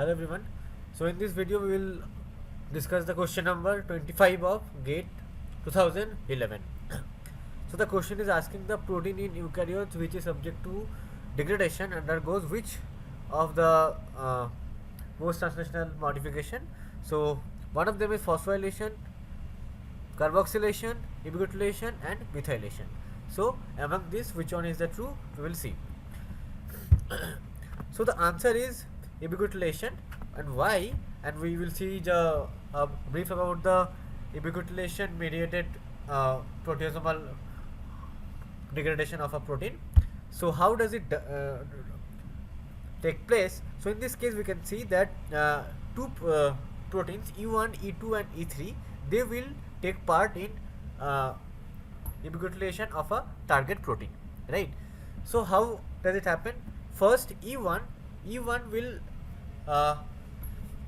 Hello everyone. So in this video we will discuss the question number 25 of GATE 2011. So the question is asking the protein in eukaryotes which is subject to degradation undergoes which of the post-translational modification. So one of them is phosphorylation, carboxylation, ubiquitination and methylation. So among these which one is the true, we will see. So the answer is ubiquitination, and why, and we will see the brief about the ubiquitination mediated proteasomal degradation of a protein. So how does it take place? So in this case we can see that two proteins E1, E2 and E3, they will take part in ubiquitination of a target protein, right? So how does it happen? First E1 will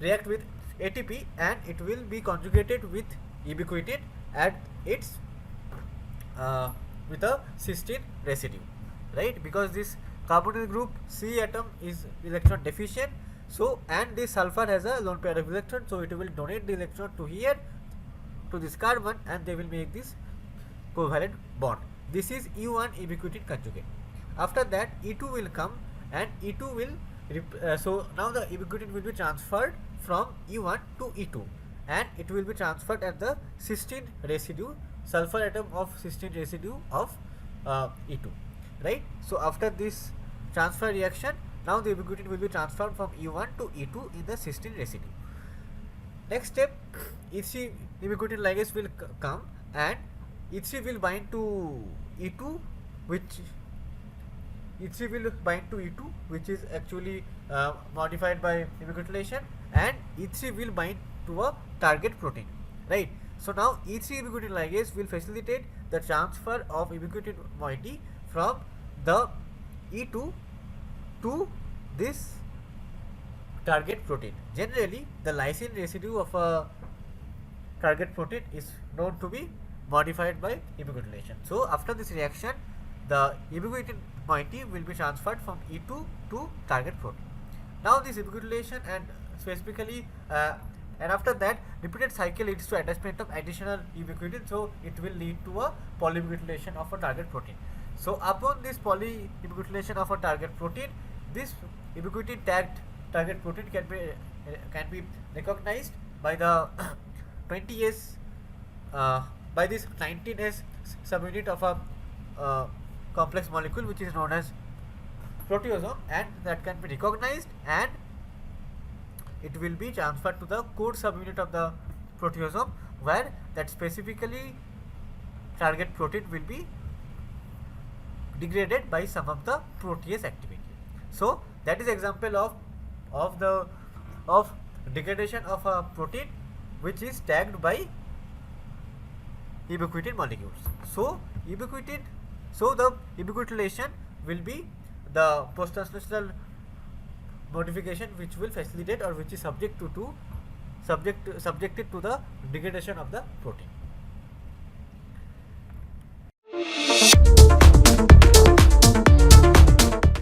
react with ATP and it will be conjugated with ubiquitin at its with a cysteine residue, right? Because this carbonyl group C atom is electron deficient, so and this sulfur has a lone pair of electrons, so it will donate the electron to here, to this carbon, and they will make this covalent bond. This is E1 ubiquitin conjugate. After that E2 will come and E2 will so now the ubiquitin will be transferred from E1 to E2 and it will be transferred at the cysteine residue, sulfur atom of cysteine residue of E2, right? So after this transfer reaction, now the ubiquitin will be transferred from E1 to E2 in the cysteine residue. Next step, E3 ubiquitin ligase will come and E3 will bind to E2, which is actually modified by ubiquitination, and E3 will bind to a target protein, right? So now E3 ubiquitin ligase will facilitate the transfer of ubiquitin moiety from the E2 to this target protein. Generally, the lysine residue of a target protein is known to be modified by ubiquitination. So after this reaction, the ubiquitin moiety will be transferred from E2 to target protein. Now this ubiquitination and specifically and after that repeated cycle leads to attachment of additional ubiquitin, so it will lead to a polyubiquitination of a target protein. So upon this polyubiquitination of a target protein, this ubiquitin tagged target protein can be recognized by the 20s by this 19s subunit of a complex molecule which is known as proteasome, and that can be recognized and it will be transferred to the code subunit of the proteasome, where that specifically target protein will be degraded by some of the protease activity. So that is example of degradation of a protein which is tagged by ubiquitin molecules. So the ubiquitination will be the post-translational modification which will facilitate or which is subjected to the degradation of the protein.